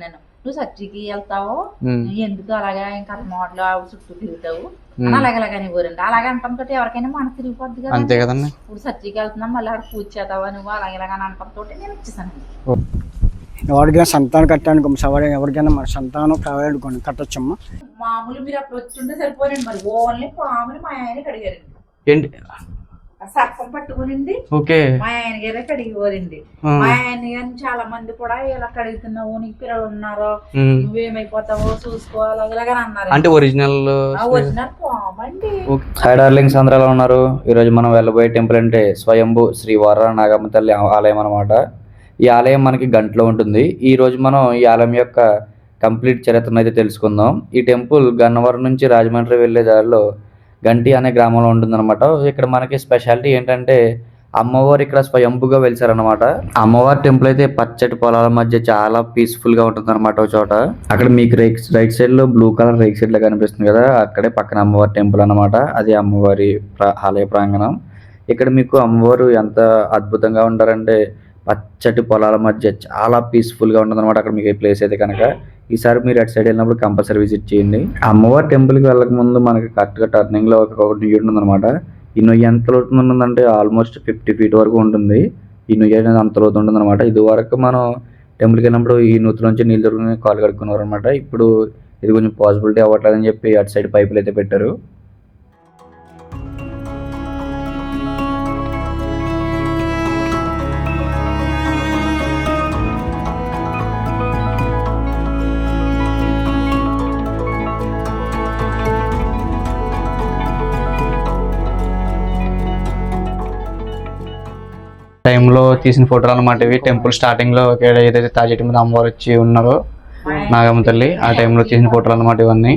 నేను నువ్వు సర్చికి వెళ్తావు ఎందుకు అలాగా ఇంకా మోడలు ఆవిడ చుట్టూ తిరుగుతావు అలాగలాగని ఊరండి అలాగే అంటంతో ఎవరికైనా మన తిరిగిపోద్ది కదా. అంతే కదండి. ఇప్పుడు సర్చికి వెళ్తున్నాం మళ్ళీ అక్కడ పూజ చేస్తావా నువ్వు అలాగలాగని అంటంతో నేను ఇచ్చేసానండి. ఎవరికైనా సంతానం కట్టానుకో సవాల్ ఎవరికైనా మన సంతానం కావాలనుకోండి కట్టొచ్చమ్మా. మామూలు మీరు అప్పుడు వచ్చింటే సరిపోరండి మరి ఓన్లీ పాములు మా ఆయనకి అడిగారండి. ఏంటి సర్పం పట్టుకునింది ఓకే మా ఆయన గారే కడిగిపోరండి. మా ఆయన గారిని చాలా మంది కూడా ఇలా కడుగుతున్నావు నీకు పిల్లలు ఉన్నారు నువ్వేమైపోతావో చూసుకోవాలి అలాగని అన్నారు. అంటే ఒరిజినల్ పామండి. హాయ్ డార్లింగ్స్, అందరూ ఎలా ఉన్నారు? ఈరోజు మనం వెళ్ళబోయే టెంపుల్ అంటే స్వయంభూ శ్రీ వార నాగమ్మ తల్లి ఆలయం అనమాట. ఈ ఆలయం మనకి గంటలో ఉంటుంది. ఈ రోజు మనం ఈ ఆలయం యొక్క కంప్లీట్ చరిత్రను అయితే తెలుసుకుందాం. ఈ టెంపుల్ గన్నవరం నుంచి రాజమండ్రి వెళ్ళే దారిలో గంటి అనే గ్రామంలో ఉంటుందన్నమాట. ఇక్కడ మనకి స్పెషాలిటీ ఏంటంటే అమ్మవారు ఇక్కడ స్వయంభుగా వెలిసారనమాట. అమ్మవారి టెంపుల్ అయితే పచ్చటి పొలాల మధ్య చాలా పీస్ఫుల్ గా ఉంటుంది అనమాట. ఒక చోట అక్కడ మీకు రైట్ సైడ్ లో బ్లూ కలర్ రైట్ సైడ్ లో కనిపిస్తుంది కదా, అక్కడే పక్కన అమ్మవారి టెంపుల్ అనమాట. అది అమ్మవారి ఆలయ ప్రాంగణం. ఇక్కడ మీకు అమ్మవారు ఎంత అద్భుతంగా ఉంటారంటే పచ్చటి పొలాల మధ్య చాలా పీస్ఫుల్ గా ఉంటుంది అనమాట. అక్కడ మీకు ఈ ప్లేస్ అయితే కనుక ఈసారి మీరు అటు సైడ్ వెళ్ళినప్పుడు కంపల్సరీ విజిట్ చేయండి. అమ్మవారి టెంపుల్ కి వెళ్ళక ముందు మనకి కరెక్ట్ గా టర్నింగ్ లో ఒక నుయ్యి ఉంటుంది అనమాట. ఈ నుయ్యి ఎంత లోతు ఉంటుందంటే ఆల్మోస్ట్ 50 feet వరకు ఉంటుంది. ఈ నుయ్యి అనేది అంత లోతు ఉంటుంది అనమాట. ఇది వరకు మనం టెంపుల్కి వెళ్ళినప్పుడు ఈ నూతి నుంచి నీళ్ళు దొరుకుని కాలు కడుక్కున్నారు అనమాట. ఇప్పుడు ఇది కొంచెం పాసిబిలిటీ అవ్వట్లేదని చెప్పి అటు సైడ్ పైపులు అయితే పెట్టారు. టైంలో తీసిన ఫోటోలు అన్నమాట ఇవి. టెంపుల్ స్టార్టింగ్ లో ఏదైతే తాజేటి మీద అమ్మవారు వచ్చి ఉన్నారో నాగమ్మ తల్లి, ఆ టైంలో తీసిన ఫోటోలు అన్నమాట ఇవన్నీ.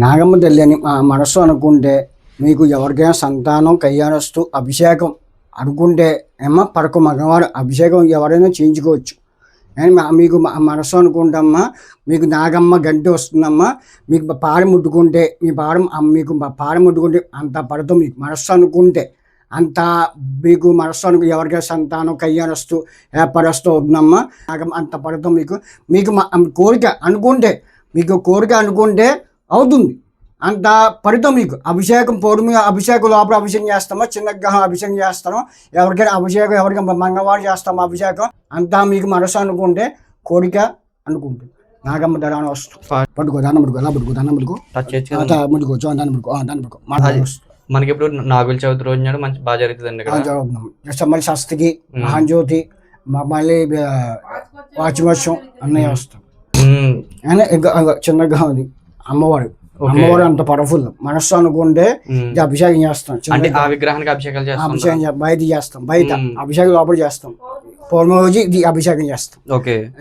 నాగమ్మ తల్లి అని మనస్సు అనుకుంటే మీకు ఎవరికైనా సంతానం కయ్యారస్తు అభిషేకం అనుకుంటే ఏమో పరకు మగవారు అభిషేకం ఎవరైనా చేయించుకోవచ్చు. కానీ మీకు మనస్సు అనుకుంటామ్మా మీకు నాగమ్మ గంటి వస్తుందమ్మా. మీకు పాడి ముట్టుకుంటే మీకు పాడి ముట్టుకుంటే అంత పడతాం. మీకు మనస్సు అనుకుంటే అంత మీకు మనస్సు ఎవరికైనా సంతానం కయ్యారస్తు ఏర్పరస్తూ అవుతుందమ్మా. నాగమ్మ అంత పడతాం. మీకు కోరిక అనుకుంటే అవుతుంది. అంత ఫలితం మీకు అభిషేకం పౌర్ణమి అభిషేకం లోపల అభిషేకం చేస్తామా, చిన్న గ్రహం అభిషేకం చేస్తాము, ఎవరికైనా అభిషేకం ఎవరికైనా మంగళవారం చేస్తాము అభిషేకం. అంతా మీకు మనసు అనుకుంటే కోరిక అనుకుంటుంది నాగమ్మ ధర వస్తుంది. పట్టుకో దాన్ని పట్టుకో ఎలా పట్టుకో దాన్ని పట్టుకో ముట్టుకో దాన్ని పట్టుకో మనకి ఇప్పుడు నాగుల చవితి రోజు నాడు మంచి బాగా జరుగుతుంది. మళ్ళీ షష్ఠికి మహాజ్యోతి మళ్ళీ వాచివర్షం అన్నయ్య వస్తాం. చిన్న గ్రహం అది అమ్మవారు అంత పవర్ఫుల్. మనస్సు అనుకుంటే అభిషేకం చేస్తాం. ఆ విగ్రహానికి అభిషేకం బయట చేస్తాం. బయట అభిషేకం లోపల చేస్తాం. పౌర్ణమి రోజు ఇది అభిషేకం చేస్తాం.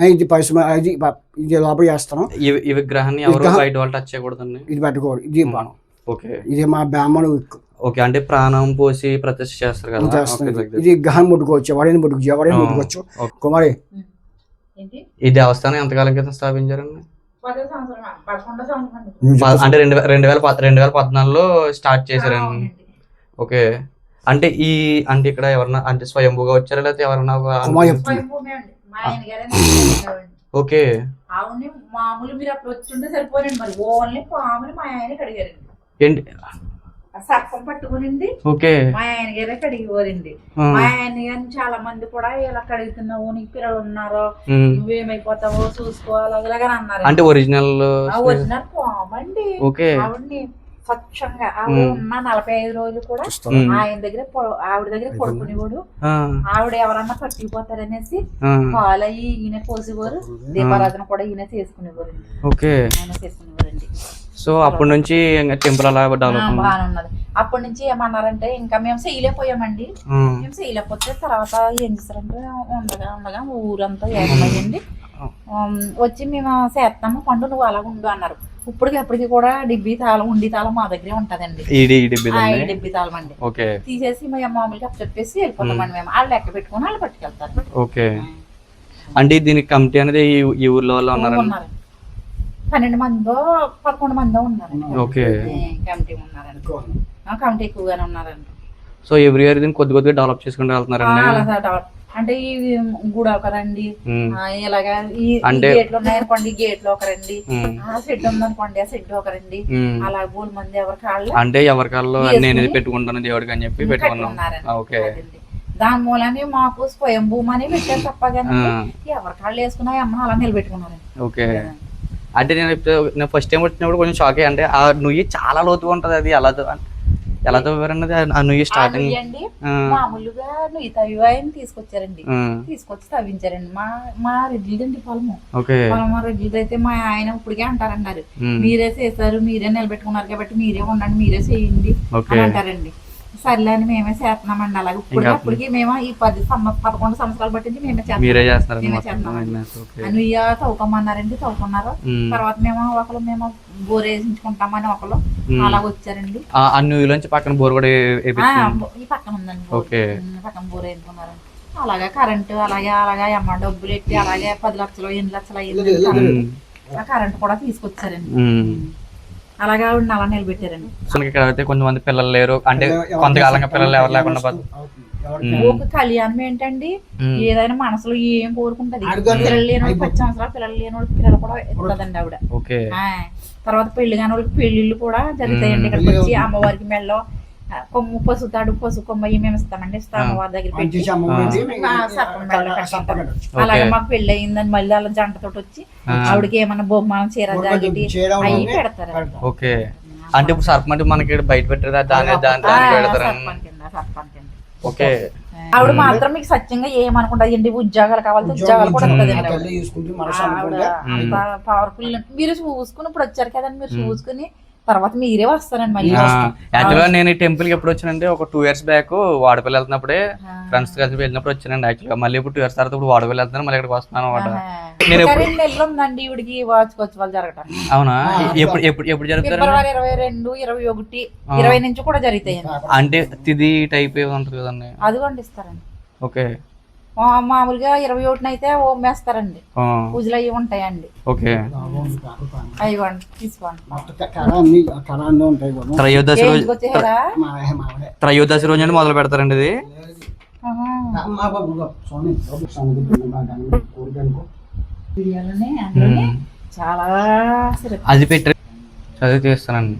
ఇది ఇది లోపల చేస్తాం. ఈ విగ్రహాన్ని ఇది పెట్టుకోరు. ఇది బాణం. ఇది మా బ్రాహ్మణు. ఓకే, అంటే ప్రాణం పోసి ప్రతిష్ఠ చేస్తారు కదా. ఇది గ్రహం ముట్టుకోవచ్చు, ఎవరైనా ముట్టుకోవచ్చు. కుమారి ఈ దేవస్థానం ఎంతకాలం క్రితం స్థాపించారండి? అంటే 2014లో స్టార్ట్ చేశారండి. ఓకే, అంటే ఇక్కడ ఎవరన్నా అంటే స్వయంభూగా వచ్చారా లేకపోతే ఎవరన్నా? ఓకే, మామూలు మీరు అప్పుడు వచ్చింటే సరిపోరండి మరి ఓన్లీ పాములు మా ఆయనకి అడిగారండి. ఏంటి సర్పం పట్టుకునింది ఓకే మా ఆయన గారే కడిగిపోరండి. మా ఆయన గారిని చాలా మంది కూడా ఇలా కడుగుతున్నావు నీకు పిల్లలు ఉన్నారు నువ్వేమైపోతావో చూసుకోవాలి అలాగని అన్నారు. అంటే ఒరిజినల్ పామండి. ఆవిడని స్వచ్ఛంగా ఆవిడ ఉన్న 45 రోజులు కూడా ఆయన దగ్గర ఆవిడ దగ్గర పడుకునేవాడు. ఆవిడ ఎవరన్నా పట్టుకుపోతారనేసి పాలయ్యి ఈయన పోసేవారు. దీపారాధన కూడా ఈయన చేసుకునేవారు. ఆయన చేసుకునేవారండి. సో అప్పటి నుంచి టెంపుల్ అలా డెవలప్ బాగానే ఉన్నది. అప్పటి నుంచి ఏమన్నారంటే ఇంకా మేము చేయలేకపోయామండి. మేము చేయలేకపోతే తర్వాత ఏం చేస్తారంటే ఉండగా ఊరంతా ఏకమయ్యండి. వచ్చి మేము చేస్తాము పండు నువ్వు అలా ఉండు అన్నారు. ఇప్పటికి కూడా డిబ్బి తాళం ఉండి తాళం మా దగ్గరే ఉంటదండి. డిబ్బి తాళం అండి తీసేసి మేము మామూలుగా చెప్పేసి వెళ్ళిపోతామండి. మేము వాళ్ళు లెక్క పెట్టుకుని వాళ్ళు పట్టుకెళ్తారు. ఓకే. అంటే దీనికి కమిటీ అనేది ఈ ఊర్లో ఉన్నారు 12 మందో 11 మందో ఉన్నారండి. ఓకే. కమిటీ ఉన్నారండి. కమిటీ ఎక్కువగానే ఉన్నారండి. సో ఎవ్రీ ఇయర్ దీన్ని కొద్దిగా డెవలప్ చేసుకుంటూ వెళ్తున్నారండి. అంటే ఈ గుడి ఒకరండి, ఇలాగా ఈ గేట్లు ఉన్నాయనుకోండి గేట్లు ఒకరండి, ఆ షెడ్ ఉందనుకోండి ఆ షెడ్ ఒకరండి, అలా బోల్ మంది ఎవరి కాళ్ళు అంటే ఎవరి కాళ్ళు నేను పెట్టుకుంటాను దేవుడికి అని చెప్పి పెట్టుకున్నారండి. దాని మూలని మాకు స్వయం భూమి అని పెట్టారు తప్ప కానీ ఎవరి కాళ్ళు వేసుకున్నా అమ్మ అలా నిలబెట్టుకున్నారండి. ఓకే. అంటే నేను ఫస్ట్ టైం వచ్చినప్పుడు కొంచెం షాక్ అయ్యి, అంటే ఆ నుయ్యి చాలా లోతుగా ఉంటది, అది ఎలా తవ్వారన్నది ఆ నుయ్యి స్టార్టింగ్ అండి. మామూలుగా నుయ్యి తవ్వాయని తీసుకొచ్చారండి, తీసుకొచ్చి తవ్వించారండి. మా రెడ్డిదండి పొలము. మా రెడ్డిది అయితే మా ఆయన ఇప్పటికే అంటారన్నారు, మీరే చేశారు మీరే నిలబెట్టుకున్నారు కాబట్టి మీరే ఉండండి మీరే చేయండి అని అంటారండి. సర్లే అని మేమే చేస్తున్నామండి. అలాగే ఇప్పటికి మేము ఈ 11 సంవత్సరాలు పట్టింది మేమే చేస్తున్నాం. నుయ్య తవ్వుకోమన్నారండి, తవ్వుకున్నారు. తర్వాత మేము బోర్ వేసించుకుంటామని ఒకరు అలా వచ్చారండి. పక్కన బోర్ కూడా ఈ పక్కన ఉందండి, పక్కన బోర్ వేయించుకున్నారండి. అలాగే కరెంటు అలాగే అమ్మ డబ్బులు ఎట్టి అలాగే 10 లక్షలు 8 లక్షలు అయ్యింది. కరెంటు కూడా తీసుకొచ్చారండి. అలాగా అలా నిలబెట్టారండి. ఇక్కడ కొంతమంది పిల్లలు లేరు, అంటే కొంతకాలంగా పిల్లలు ఎవరు లేకుండా ఒక కళ్యాణం ఏంటండి, ఏదైనా మనసులో ఏం కోరుకుంటది. పిల్లలు లేని 10 సంవత్సరాలు పిల్లలు లేని వాళ్ళకి పిల్లలు కూడా ఇస్తుందండి ఆవిడ. తర్వాత పెళ్లి కాని వాళ్ళకి పెళ్లిళ్ళు కూడా జరుగుతాయండి. ఇక్కడికి వచ్చి అమ్మవారికి మెళ్ళో కొమ్ము పసుతాడు పసు కొమ్మ మేము ఇస్తామండి. అమ్మవారి దగ్గర పెట్టి అలాగే మాకు పెళ్లి అయిందని మళ్ళీ అలా జంటతో వచ్చి ఆవిడకి ఏమన్నా బొమ్మనం చీర జాకెట్ అవి పెడతారు. ఓకే. అంటే ఇప్పుడు సర్పంచ్ మనకి బయట పెట్టారు ఓకే. ఆవిడ మాత్రం మీకు సత్యంగా ఏమనుకుంటది, ఉద్యోగాలు కావాలి ఉద్యోగాలు కూడా పవర్ఫుల్. మీరు చూసుకుని ఇప్పుడు వచ్చారు కదండి, మీరు చూసుకుని తర్వాత మీరే వస్తారండి మళ్ళీ. యాక్చువల్గా నేను ఈ టెంపుల్ కి ఎప్పుడు వచ్చానంటే ఒక 2 years బ్యాక్ వాడపల్లి వెళ్తున్నప్పుడే ఫ్రెండ్స్ కలిసి వెళ్ళినప్పుడు వచ్చానండి. యాక్చువల్గా మళ్ళీ ఇప్పుడు 2 years తర్వాత ఇప్పుడు వాడపల్లి వెళ్తున్నాను, మళ్ళీ ఇక్కడికి వస్తున్నాను అనమాట. నేను 2 నెలలు ఉందండి ఈవిడికి వార్షికోత్సవాలు జరగటం. అవునా? ఎప్పుడు జరుగుతారు? ఫిబ్రవరి 22, 21, 20 నుంచి కూడా జరుగుతాయి. అంటే తిది టైప్ ఏదో ఉంటుంది కదండి, అది వండిస్తారండి. ఓకే. మామూలుగా 21 అయితే ఓమేస్తారండి, పూజలు అవి ఉంటాయండి. ఓకే. అయ్యండి తీసుకోండి. త్రయోదశి రోజు మొదలు పెడతారండి ఇది. చాలా అది పెట్టి చదివి తీస్తానండి.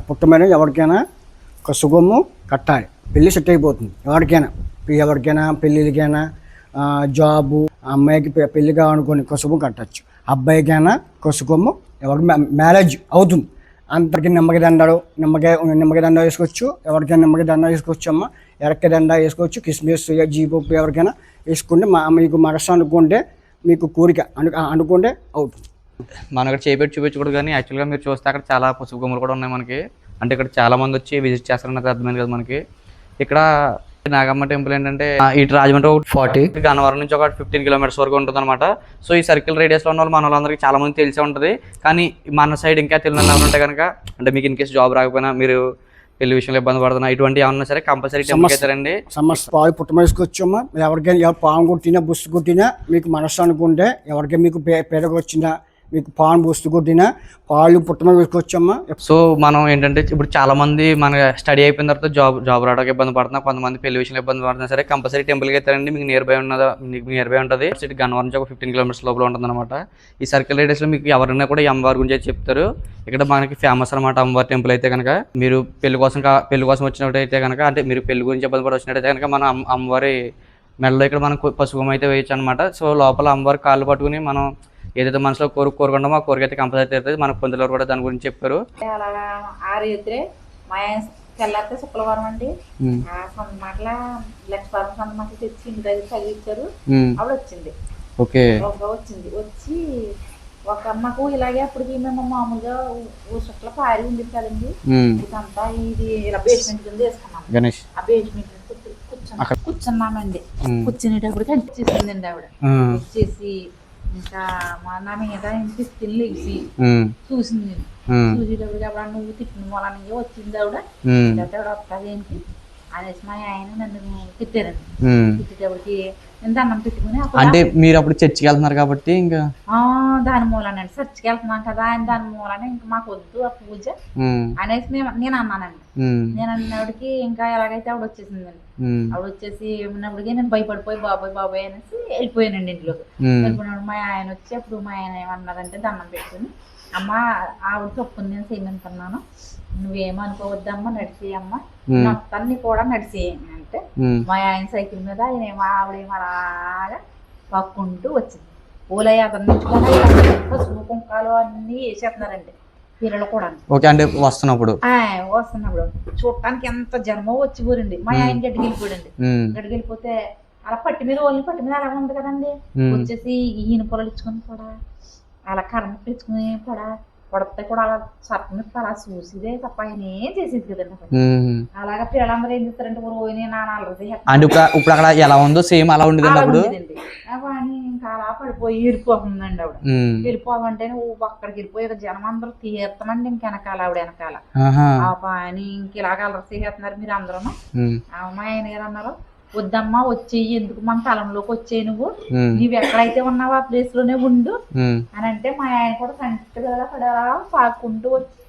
పుట్టమైన ఎవరికైనా ఒక శుభము కట్టాలి, పెళ్ళి సెట్ అయిపోతుంది. ఎవరికైనా పెళ్ళిళ్ళకైనా జాబు, అమ్మాయికి పెళ్ళి కావాలనుకొని ఒక శుభం కట్టచ్చు, అబ్బాయికైనా ఒక శుభము ఎవరికి మ్యారేజ్ అవుతుంది. అంతకి నిమ్మకి దండ వేసుకోవచ్చు, ఎవరికైనా నిమ్మకి దండ వేసుకోవచ్చు అమ్మ, ఎరక్క దండ వేసుకోవచ్చు, కిస్మిస్ జీపప్పు ఎవరికైనా వేసుకుంటే మీకు మనసు అనుకుంటే మీకు కోరిక అనుకుంటే అవుతుంది. మనం ఇక్కడ చేపెట్టి చూపించకూడదు, కానీ యాక్చువల్గా మీరు చూస్తే అక్కడ చాలా పసుపు కొమ్మలు కూడా ఉన్నాయి మనకి. అంటే ఇక్కడ చాలా మంది వచ్చి విజిట్ చేస్తారన్నది అర్థమైంది కదా మనకి. ఇక్కడ నాగమ్మ టెంపుల్ ఏంటంటే ఇటు రాజమండ్రి 40, గన్నవరం నుంచి ఒక 15 kilometers వరకు ఉంటుంది అనమాట. సో ఈ సర్కిల్ రేడియస్లో ఉన్న వాళ్ళు మన వాళ్ళందరికీ చాలా మంది తెలిసే ఉంటుంది. కానీ మన సైడ్ ఇంకా తెలియని వాళ్ళు ఉంటే కనుక, అంటే మీకు ఇన్ కేసు జాబ్ రాకపోయినా, మీరు పెళ్లి విషయంలో ఇబ్బంది పడుతున్నా, ఇటువంటి ఏమన్నా సరే కంపల్సరీ టెంపుల్ అవుతారండి. సమస్య పాలు పుట్టమేసుకొచ్చామా, ఎవరికైనా పాము కొట్టినా బుస్సు కొట్టినా మీకు మనసు అనుకుంటే, ఎవరికైనా మీకు పెరగ వచ్చినా, మీకు పాలు బుస్సు కొట్టినా పాలు పుట్టమ వేసుకొచ్చమ్మా. సో మనం ఏంటంటే ఇప్పుడు చాలా మంది మన స్టడీ అయిపోయిన తర్వాత జాబ్ రావడానికి ఇబ్బంది పడుతున్నా, కొంతమంది పెళ్లి విషయంలో ఇబ్బంది పడుతున్నా సరే కంపల్సరీ టెంపుల్కి వెళ్తారండి. మీకు నియర్ బై ఉంటుంది. గన్నవరం నుంచి ఒక 15 kilometers లోపల ఉంటుంది అనమాట. ఈ సర్కిల్ రేడియస్లో మీకు ఎవరైనా కూడా ఈ అమ్మవారి గురించి చెప్తారు. ఇక్కడ మనకి ఫేమస్ అనమాట అమ్మవారి టెంపుల్ అయితే కనుక. మీరు పెళ్లి కోసం వచ్చినట్టయితే కనుక, అంటే మీరు పెళ్లి గురించి ఇబ్బంది పడి వచ్చినట్టయితే కనుక మన అమ్మవారి మెడలో ఇక్కడ మనం పసుపు అయితే వేయచ్చు అనమాట. సో లోపల అమ్మవారి కాళ్ళు పట్టుకుని మనం ఏదైతే మనసులో కోరుకుంటామో ఆ కోరిక అయితే కంపల్సరీ తీరుతుంది. మన పొందులో కూడా దాని గురించి చెప్పారు. తెల్లారితే శుక్రవారం అండి ఆ సొంతమాటల లక్ష్మీవారం సొంతమాటలు తెచ్చి ఇంటి దగ్గర చదివించారు. ఆవిడ వచ్చింది. ఓకే. వచ్చి ఒక అమ్మకు ఇలాగే అప్పటికి మేము మామూలుగా ఊసట్ల పారి ఉంది కదండి, ఇదంతా ఇది ఇలా బేస్మెంట్ కింద వేసుకున్నాం. ఆ బేస్మెంట్ కూర్చున్నామండి. కూర్చునేటప్పటికి వచ్చేసిందండి ఆవిడ. వచ్చేసి ఇంకా నా మీద తీసుకెళ్ళి లేచి చూసింది. చూసేటప్పటికి అప్పుడు నువ్వు తిట్టిన మూలానికి వచ్చింది ఆవిడ. ఆవిడ వస్తుంది ఏంటి అనేసి మా ఆయన నన్ను తిట్టారండి. తిట్టేటప్పటికి నేను దండం పెట్టుకుని అంటే మీరు అప్పుడు చర్చికి వెళ్తున్నారు కాబట్టి ఇంకా దాని మూలానండి చర్చికి వెళ్తున్నాం కదా ఆయన దాని మూలానే ఇంకా మాకు వద్దు ఆ పూజ అనేసి నేను అన్నానండి. నేను అన్నప్పటికి ఇంకా ఎలాగైతే ఆవిడ వచ్చేసిందండి. ఆవిడ వచ్చేసి ఉన్నప్పటికీ నేను భయపడిపోయి బాబాయ్ అనేసి వెళ్ళిపోయానండి ఇంట్లోకి. వెళ్ళిపోయినప్పుడు మా ఆయన వచ్చి అప్పుడు మా ఆయన ఏమన్నారంటే దండం పెట్టుకుని అమ్మ ఆవిడ తప్పుని నేను చేయమనుకున్నాను, నువ్వేమనుకోవద్దమ్మా నడిచేయమ్మా మొత్తాన్ని కూడా నడిచేయని అంటే మా ఆయన సైకిల్ మీద ఆయన ఆవిడేమో అలాగా పక్కుంటూ వచ్చింది. పూలయ్య అతను నుంచి కూడా పసుపు కుంకాలు అన్ని వేసేస్తున్నారండి పిల్లలు కూడా. అంటే వస్తున్నప్పుడు చూడటానికి ఎంత జన్మో వచ్చి పోరండి. మా ఆయన గడ్డికి వెళ్ళిపోయాడండి. గడ్డికి వెళ్ళిపోతే అలా పట్టి మీద అలా ఉంది కదండి. వచ్చేసి ఈయన పొలాలు ఇచ్చుకొని కూడా అలా కర్మ తెచ్చుకుని కూడా పొడతా కూడా అలా సర్ప మీద అలా చూసిదే తప్ప ఆయన ఏం చేసేది కదండి. అలాగా పిల్లలందరూ ఏం చేస్తారంటే ఇప్పుడు అక్కడ ఎలా ఉందో సేమ్ అలా ఉండేదండి అప్పుడు. కానీ ఇంకా అలా పడిపోయి వెళ్ళిపోతుందండి ఆవిడ. వెళ్ళిపోవంటే అక్కడికి వెళ్ళిపోయి జనం అందరూ తీర్థమండి ఇంక వెనకాల ఆవిడ వెనకాల ఆ పని ఇంక ఇలాగ అలర చేస్తున్నారు మీరు అందరూ. మా ఆయన గారు అన్నారు వద్దమ్మా వచ్చేయి, ఎందుకు మన తలంలోకి వచ్చేయి, నువ్వు ఎక్కడైతే ఉన్నావో ఆ ప్లేస్ లోనే ఉండు అని అంటే మా ఆయన కూడా సంటిగా పడేలా పాకుంటూ వచ్చి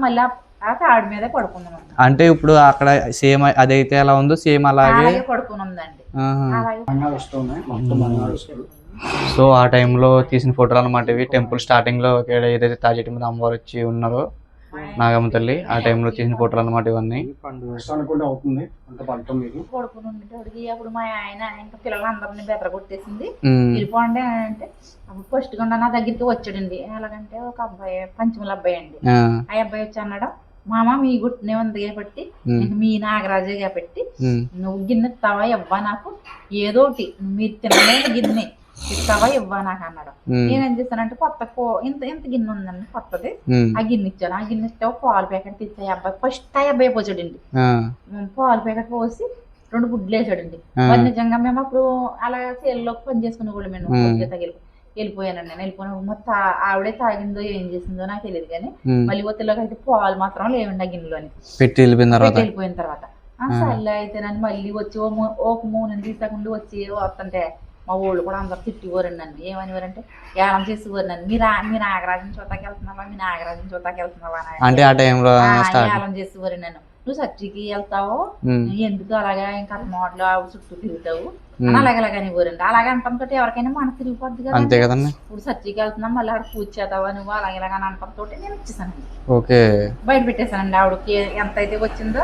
మళ్ళీ ఆ తాడి మీద పడుకుందాం. అంటే ఇప్పుడు అక్కడ సేమ్ అదైతే ఎలా ఉందో సేమ్ అలాగే పడుకుని ఉందండి. సో ఆ టైంలో తీసిన ఫోటోలు అనమాట ఇవి. టెంపుల్ స్టార్టింగ్ లో ఏదైతే తాజేటి మీద అమ్మవారు వచ్చి ఉన్నారో నాగమ్మ తల్లి, ఆ టైంలో తీసిన ఫోటోలు అనమాట ఇవన్నీ. పడుకుని ఉండేటోడికి అప్పుడు మా ఆయన ఇంకా పిల్లలందరినీ బెదర కొట్టేసింది. వెళ్ళిపోండి అంటే అప్పుడు ఫస్ట్ గా నా దగ్గరికి వచ్చాడండి. ఎలాగంటే ఒక అబ్బాయి పంచముల అబ్బాయి అండి. ఆ అబ్బాయి వచ్చి అన్నాడు, మామ మీ గుట్టినే ఉంది కాబట్టి మీ నాగరాజే కాబట్టి నువ్వు గిన్నె ఇస్తావా ఇవ్వా నాకు, ఏదోటి మీరు తినలే గిన్నె ఇస్తావా ఇవ్వా నాకు అన్నాడు. నేనేం చేస్తానంటే కొత్త ఇంత గిన్నె ఉందండి కొత్తది, ఆ గిన్నె ఇచ్చాను. ఆ గిన్నె ఇస్తే పాలు ప్యాకెట్ తెచ్చాయి అబ్బాయి. ఫస్ట్ ఆ అబ్బాయి పోసాడండి. పాలు ప్యాకెట్ పోసి 2 గుడ్లు వేసాడండి. మరి నిజంగా మేము అప్పుడు అలా సేల్లోకి పని చేసుకునే వాళ్ళు మేము వెళ్ళిపోయానండి. నేను వెళ్ళిపోయినప్పుడు మొత్తం ఆవిడే తాగిందో ఏం చేసిందో నాకు తెలియదు కానీ మళ్ళీ ఒత్తిలోకి అయితే పాలు మాత్రం లేవండి ఆ గిన్నెలోని పెట్టి వెళ్ళిపోయిన తర్వాత. సర్లే అయితే నన్ను మళ్ళీ వచ్చి ఒక 3 నెలలు తీసకుండా వచ్చి వస్తుంటే మా ఊళ్ళు కూడా అందరు తిట్టిపోరండి నన్ను. ఏమనివారంటే ఏలం చేసేవారు నన్ను, మీ నాగరాజుని చూడటానికి వెళ్తున్నావా, మీ నాగరాజుని చూడటానికి వెళ్తున్నావా ఏలం చేసేవారు నన్ను. నువ్వు సర్చికి వెళ్తావు ఎందుకు అలాగా ఇంకా మోడలు ఆవిడ చుట్టూ తిరుగుతావు అని అలాగలాగని ఊరండి. అలాగే అంటంతో ఎవరికైనా మనసు తిరిగిపోద్ది కదా. ఇప్పుడు సర్చికి వెళ్తున్నాం మళ్ళీ అక్కడ పూజ చేస్తావా నువ్వు అలాగే ఇలాగని అంటంతో నేను ఇచ్చేసానండి. బయట పెట్టేశానండి. ఆవిడకి ఎంత అయితే వచ్చిందో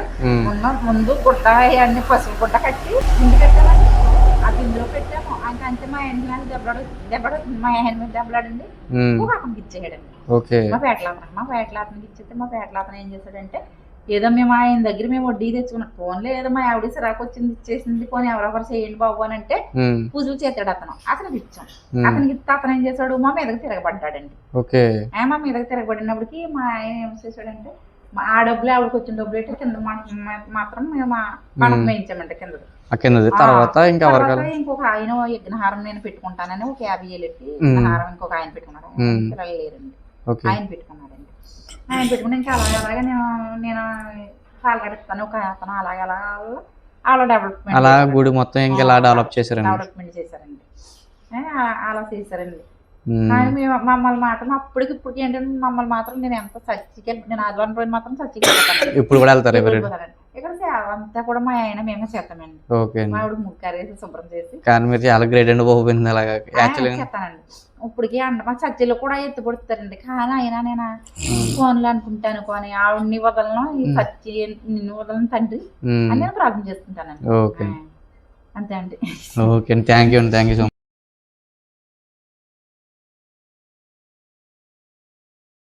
ముందు గుడ్డ అన్ని పసుపు గుడ్డ కట్టి ఇంటి కట్టానండి. అది ఇందులో పెట్టాము. అంతే మా ఆయన మీద దెబ్బడుతుంది. మా ఆయన మీద దెబ్బలాడండి అతనికి ఇచ్చేయడండి. మా పేటలాతనికి ఇచ్చేస్తే మా పేటలాతను ఏం చేశాడంటే ఏదో మేము ఆయన దగ్గర మేము వడ్డీ తెచ్చుకున్నాం. ఫోన్లో ఏదో మా ఆవిడ సిరాకు వచ్చింది ఇచ్చేసింది పోనీ ఎవరెవరు చేయండి బాబు అని అంటే పూజలు చేస్తాడు అతనికి ఇచ్చాం. అతనికి ఇస్తే అతను ఏం చేశాడు మా మీదకి తిరగబడ్డాడండి. మా మీదకి తిరగబడినప్పటికి మా ఆయన ఏం చేశాడంటే ఆ డబ్బులు ఆవిడకి వచ్చిన డబ్బులు అయితే కింద మాత్రం మేము మనం వేయించామంటే తర్వాత ఇంకొక ఆయన యజ్ఞహారం నేను పెట్టుకుంటానని ఒక 50,000 పెట్టి యజ్ఞహారం ఇంకొక ఆయన పెట్టుకున్నాడు. పిల్లలు లేరండి, ఆయన పెట్టుకున్నాడండి. ఆయన పెట్టుకుని ఇంకా అలాగే నేను పాల్గొడతాను ఒక అతను అలాగే అలా డెవలప్మెంట్ చేశారండి. అలా చేశారండి. కానీ మేము మమ్మల్ని మాత్రం అప్పటికి ఇప్పటికి ఏంటంటే మమ్మల్ని మాత్రం నేను ఎంత చర్చికి నేను ఆదివారం రోజు మాత్రం చర్చికి వెళ్తాను. ఇప్పుడు కూడా వెళ్తారు ఇక్కడ సేవ అంతా కూడా మా ఆయన మేమే చేస్తామండి. మా ఆవిడ ముగ్గారేసి శుభ్రం చేసి చేస్తానండి. ఇప్పటికి మా చర్చిలో కూడా ఎత్తుపడుతారండి. కానీ అయినా నేను ఫోన్లు అనుకుంటాను కానీ ఆవిడని వదలను ఈ చర్చి నిన్ను వదలను తండ్రి అని నేను ప్రార్థన చేసుకుంటానండి. అంతే అండి.